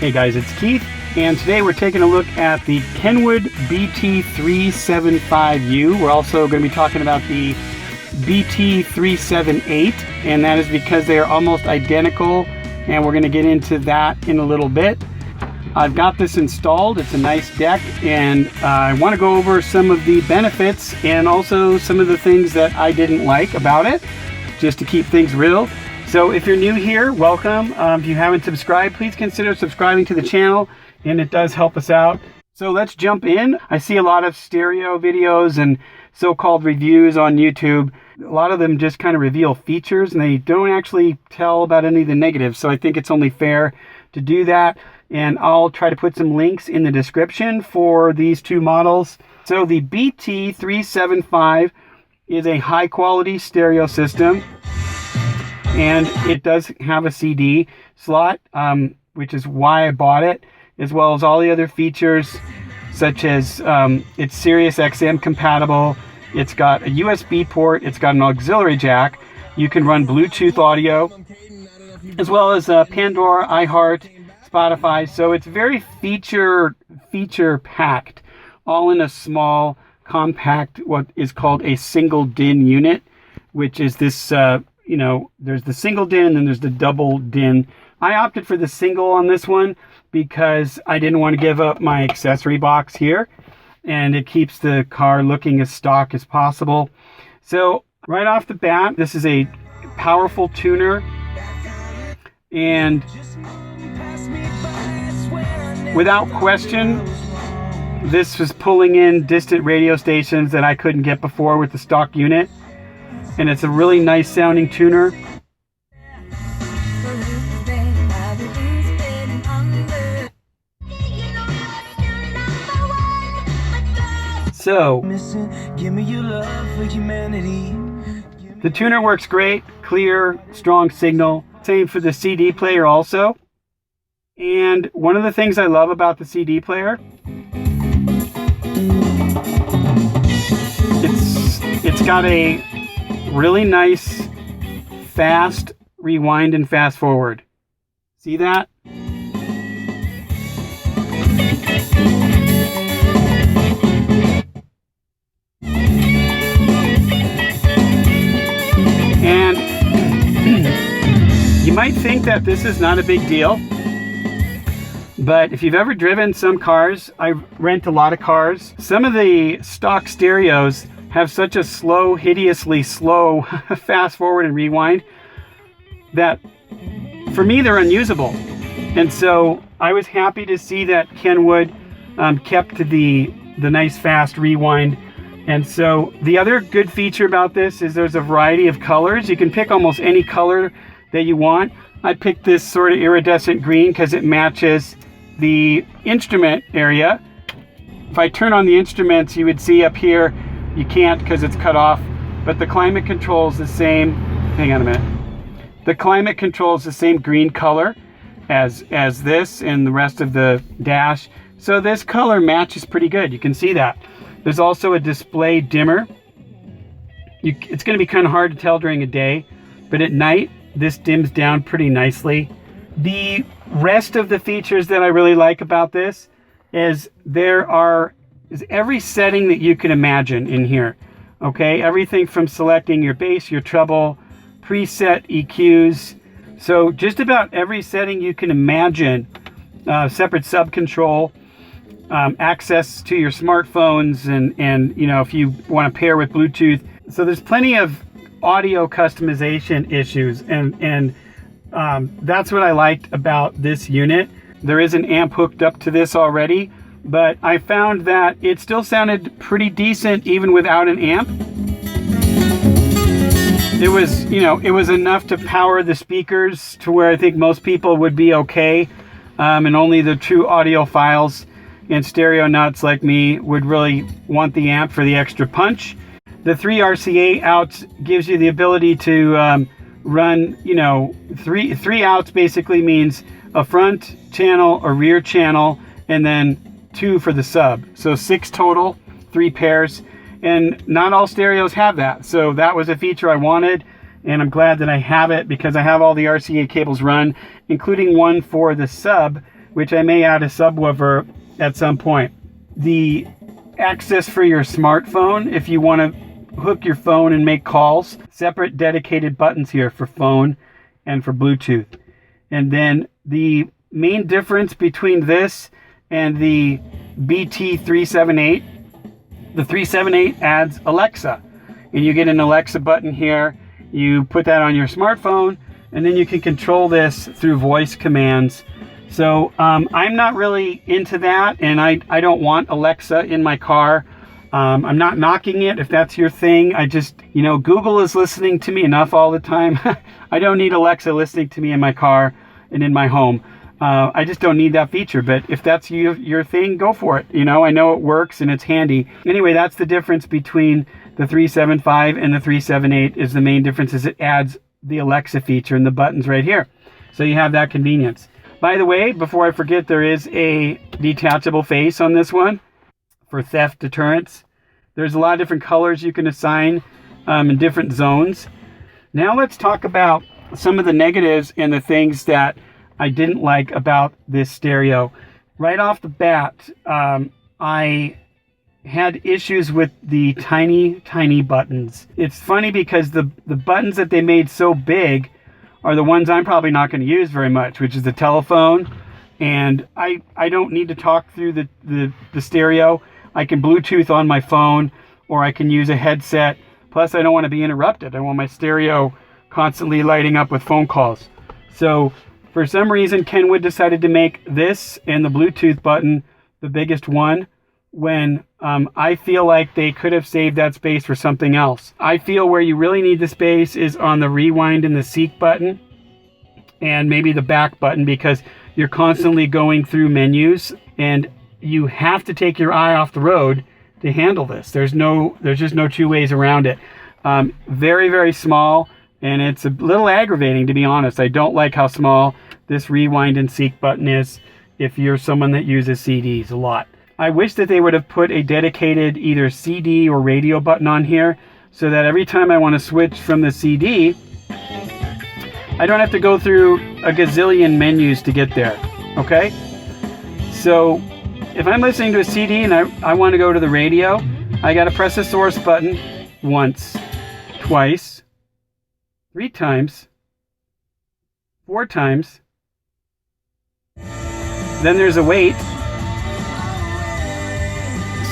Hey guys, it's Keith, and today we're taking a look at the Kenwood BT375U. We're also going to be talking about the BT378, and that is because they are almost identical, and we're going to get into that in a little bit. I've got this installed. It's a nice deck, and I want to go over some of the benefits and also some of the things that I didn't like about it, just to keep things real. So if you're new here, welcome. If you haven't subscribed, please consider subscribing to the channel, and it does help us out. So let's jump in. I see a lot of stereo videos and so-called reviews on YouTube. A lot of them just kind of reveal features, and they don't actually tell about any of the negatives. So I think it's only fair to do that. And I'll try to put some links in the description for these two models. So the BT375 is a high-quality stereo system. And it does have a CD slot, which is why I bought it, as well as all the other features, such as it's Sirius XM compatible. It's got a USB port. It's got an auxiliary jack. You can run Bluetooth audio, as well as Pandora, iHeart, Spotify. So it's very feature packed, all in a small, compact, what is called a single DIN unit, which is this. You know, there's the single DIN and then there's the double DIN. I opted for the single on this one because I didn't want to give up my accessory box here, and it keeps the car looking as stock as possible. So right off the bat, this is a powerful tuner, and without question, this was pulling in distant radio stations that I couldn't get before with the stock unit. And it's a really nice sounding tuner. So, the tuner works great, clear, strong signal. Same for the CD player also. And one of the things I love about the CD player, it's got a really nice fast rewind and fast forward. See that? And you might think that this is not a big deal, but if you've ever driven some cars, I rent a lot of cars, some of the stock stereos have such a slow, hideously slow fast forward and rewind that for me they're unusable. And so I was happy to see that Kenwood kept the nice fast rewind. And so the other good feature about this is there's a variety of colors. You can pick almost any color that you want. I picked this sort of iridescent green because it matches the instrument area. If I turn on the instruments, you would see up here, you can't because it's cut off, but the climate control is the same. Hang on a minute. The climate control is the same green color as this and the rest of the dash. So this color matches pretty good. You can see that. There's also a display dimmer. It's going to be kind of hard to tell during a day, but at night this dims down pretty nicely. The rest of the features that I really like about this is is every setting that you can imagine in here. Okay, everything from selecting your bass, your treble, preset EQs. So just about every setting you can imagine. Separate sub control, access to your smartphones, and you know, if you want to pair with Bluetooth. So there's plenty of audio customization issues, and that's what I liked about this unit. There is an amp hooked up to this already, but I found that it still sounded pretty decent even without an amp. It was, you know, it was enough to power the speakers to where I think most people would be okay, and only the true audiophiles and stereo nuts like me would really want the amp for the extra punch. The 3 RCA outs gives you the ability to run, you know, three outs basically means a front channel, a rear channel, and then 2 for the sub. So 6 total, 3 pairs, and not all stereos have that. So that was a feature I wanted, and I'm glad that I have it because I have all the RCA cables run, including one for the sub which I may add a subwoofer at some point. The access for your smartphone, if you want to hook your phone and make calls, separate dedicated buttons here for phone and for Bluetooth. And then the main difference between this and the BT378, the 378 adds Alexa, and you get an Alexa button here. You put that on your smartphone, and then you can control this through voice commands. So I'm not really into that, and I don't want Alexa in my car. I'm not knocking it if that's your thing. I just, Google is listening to me enough all the time. I don't need Alexa listening to me in my car and in my home. I just don't need that feature, but if that's your thing, go for it. I know it works and it's handy. Anyway, that's the difference between the 375 and the 378. Is the main difference is it adds the Alexa feature and the buttons right here. So you have that convenience. By the way, before I forget, there is a detachable face on this one for theft deterrence. There's a lot of different colors you can assign in different zones. Now let's talk about some of the negatives and the things that I didn't like about this stereo. Right off the bat, I had issues with the tiny buttons. It's funny because the buttons that they made so big are the ones I'm probably not going to use very much, which is the telephone. And I don't need to talk through the stereo. I can Bluetooth on my phone, or I can use a headset. Plus, I don't want to be interrupted. I want my stereo constantly lighting up with phone calls. So for some reason, Kenwood decided to make this and the Bluetooth button the biggest one, when I feel like they could have saved that space for something else. I feel where you really need the space is on the rewind and the seek button, and maybe the back button, because you're constantly going through menus and you have to take your eye off the road to handle this. There's just no two ways around it. Very, very small, and it's a little aggravating, to be honest. I don't like how small this rewind and seek button is if you're someone that uses CDs a lot. I wish that they would have put a dedicated either CD or radio button on here, so that every time I want to switch from the CD, I don't have to go through a gazillion menus to get there. Okay? So if I'm listening to a CD and I want to go to the radio, I got to press the source button once, twice, 3 times, 4 times. Then there's a wait.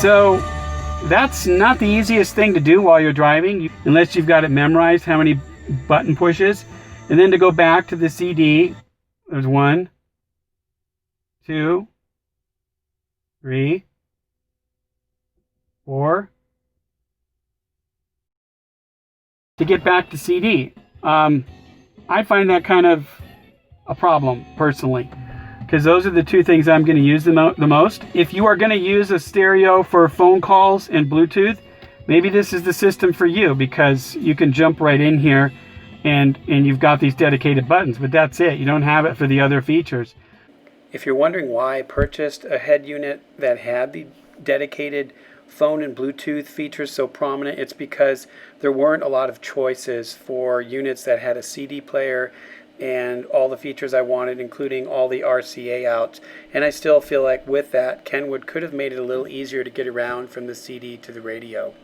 So that's not the easiest thing to do while you're driving, unless you've got it memorized how many button pushes. And then to go back to the CD, there's 1, 2, 3, 4. To get back to CD. I find that kind of a problem personally, because those are the two things I'm going to use the most. If you are going to use a stereo for phone calls and Bluetooth, maybe this is the system for you, because you can jump right in here and you've got these dedicated buttons, but that's it. You don't have it for the other features. If you're wondering why I purchased a head unit that had the dedicated phone and Bluetooth features so prominent, it's because there weren't a lot of choices for units that had a CD player and all the features I wanted, including all the RCA outs. And I still feel like with that, Kenwood could have made it a little easier to get around from the CD to the radio.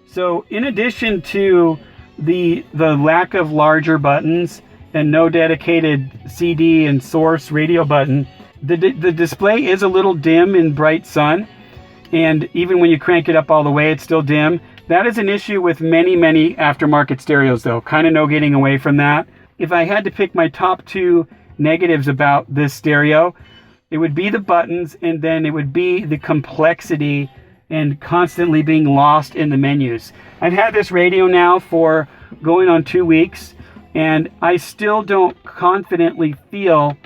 So in addition to the lack of larger buttons and no dedicated CD and source radio button, the display is a little dim in bright sun, and even when you crank it up all the way, it's still dim. That is an issue with many aftermarket stereos, though. Kind of no getting away from that. If I had to pick my top 2 negatives about this stereo, it would be the buttons, and then it would be the complexity and constantly being lost in the menus. I've had this radio now for going on 2 weeks, and I still don't confidently feel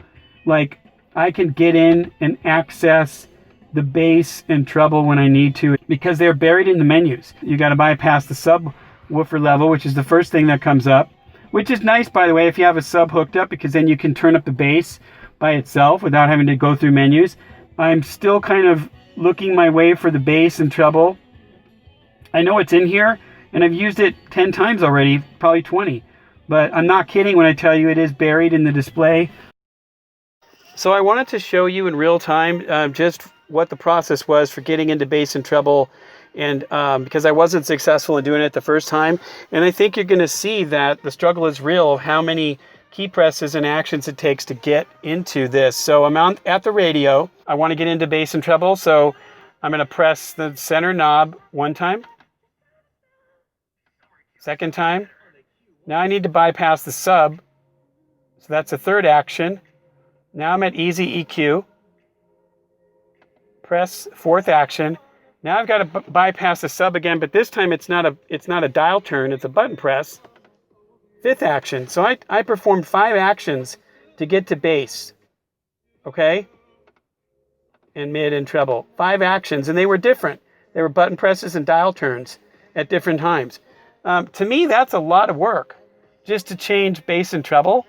like I can get in and access the bass and treble when I need to, because they're buried in the menus. You got to bypass the subwoofer level, which is the first thing that comes up, which is nice, by the way, if you have a sub hooked up, because then you can turn up the bass by itself without having to go through menus. I'm still kind of looking my way for the bass and treble. I know it's in here, and I've used it 10 times already, probably 20. But I'm not kidding when I tell you it is buried in the display. So I wanted to show you in real time just what the process was for getting into bass and treble, and because I wasn't successful in doing it the first time. And I think you're going to see that the struggle is real, how many key presses and actions it takes to get into this. So I'm at the radio. I want to get into bass and treble, so I'm going to press the center knob one time. Second time. Now I need to bypass the sub. So that's the third action. Now I'm at easy EQ. Press fourth action. Now I've got to bypass the sub again, but this time it's not a dial turn, it's a button press. Fifth action. So I performed 5 actions to get to bass. Okay? And mid and treble. 5 actions, and they were different. They were button presses and dial turns at different times. To me, that's a lot of work just to change bass and treble.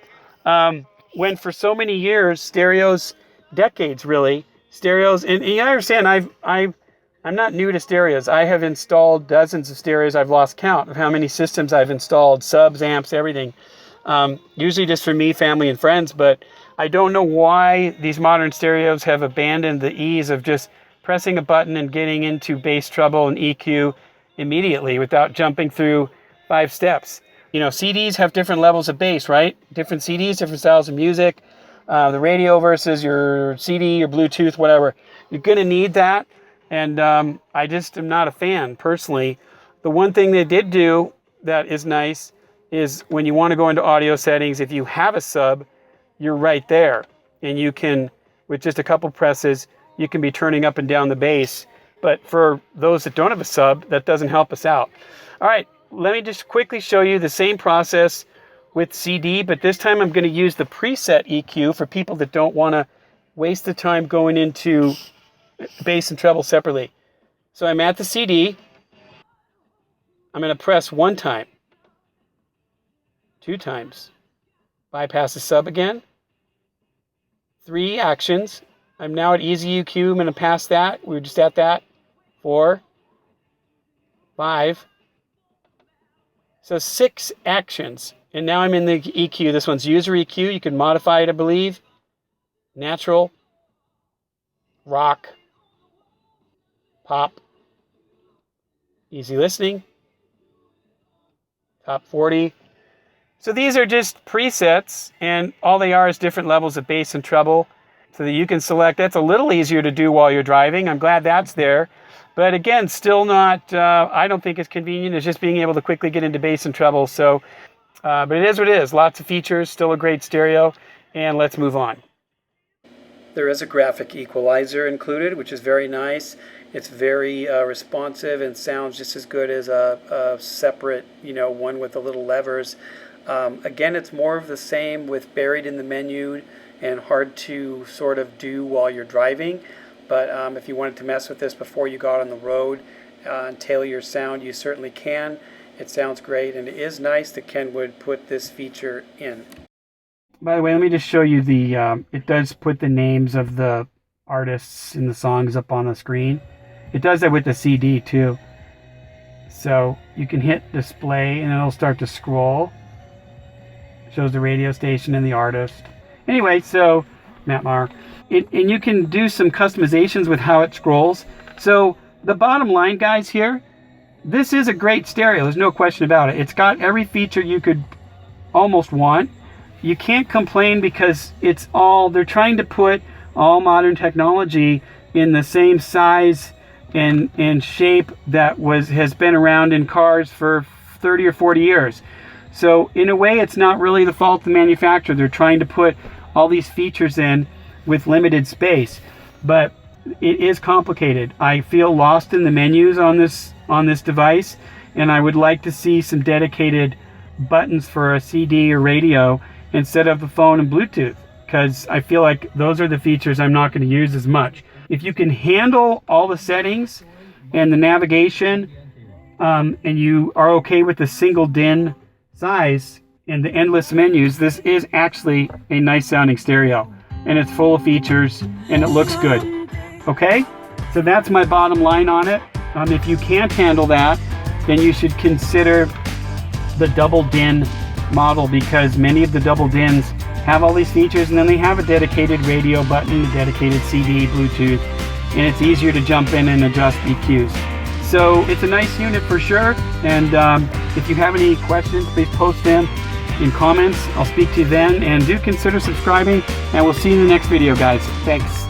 When for so many years, stereos, decades really, stereos, and you understand, I'm not new to stereos. I have installed dozens of stereos. I've lost count of how many systems I've installed, subs, amps, everything. Usually just for me, family, and friends, but I don't know why these modern stereos have abandoned the ease of just pressing a button and getting into bass, treble, and EQ immediately without jumping through 5 steps. You know, CDs have different levels of bass, right? Different CDs, different styles of music. The radio versus your CD, your Bluetooth, whatever. You're going to need that. And I just am not a fan, personally. The one thing they did do that is nice is when you want to go into audio settings, if you have a sub, you're right there. And you can, with just a couple presses, you can be turning up and down the bass. But for those that don't have a sub, that doesn't help us out. All right, let me just quickly show you the same process with CD, but this time I'm going to use the preset EQ for people that don't want to waste the time going into bass and treble separately. So I'm at the CD. I'm going to press 1 time, 2 times, bypass the sub again, 3 actions. I'm now at easy EQ. I'm going to pass that. We were just at that. 4, 5. So 6 actions. And now I'm in the EQ. This one's user EQ. You can modify it, I believe. Natural, rock, pop, easy listening, top 40. So these are just presets, and all they are is different levels of bass and treble so that you can select. That's a little easier to do while you're driving. I'm glad that's there. But again, still not, I don't think it's convenient. It's just being able to quickly get into bass and treble. So, but it is what it is. Lots of features, still a great stereo, and let's move on. There is a graphic equalizer included, which is very nice. It's very responsive and sounds just as good as a separate, one with the little levers. Again, it's more of the same with buried in the menu and hard to sort of do while you're driving. But if you wanted to mess with this before you got on the road and tailor your sound, you certainly can. It sounds great, and it is nice that Kenwood put this feature in. By the way, let me just show you it does put the names of the artists and the songs up on the screen. It does that with the CD too. So you can hit display and it'll start to scroll. It shows the radio station and the artist. Anyway, so Matt Maher. And you can do some customizations with how it scrolls. So the bottom line, guys, here, this is a great stereo. There's no question about it. It's got every feature you could almost want. You can't complain because they're trying to put all modern technology in the same size and shape that has been around in cars for 30 or 40 years. So in a way, it's not really the fault of the manufacturer. They're trying to put all these features in with limited space, but it is complicated. I feel lost in the menus on this device, and I would like to see some dedicated buttons for a CD or radio instead of the phone and Bluetooth, because I feel like those are the features I'm not going to use as much. If you can handle all the settings and the navigation, and you are okay with the single DIN size and the endless menus, this is actually a nice sounding stereo, and it's full of features and it looks good. Okay, so that's my bottom line on it. If you can't handle that, then you should consider the double DIN model, because many of the double DINs have all these features, and then they have a dedicated radio button, a dedicated CD, Bluetooth, and it's easier to jump in and adjust EQs. So it's a nice unit for sure, and if you have any questions, please post them in comments. I'll speak to you then, and do consider subscribing, and we'll see you in the next video, guys. Thanks.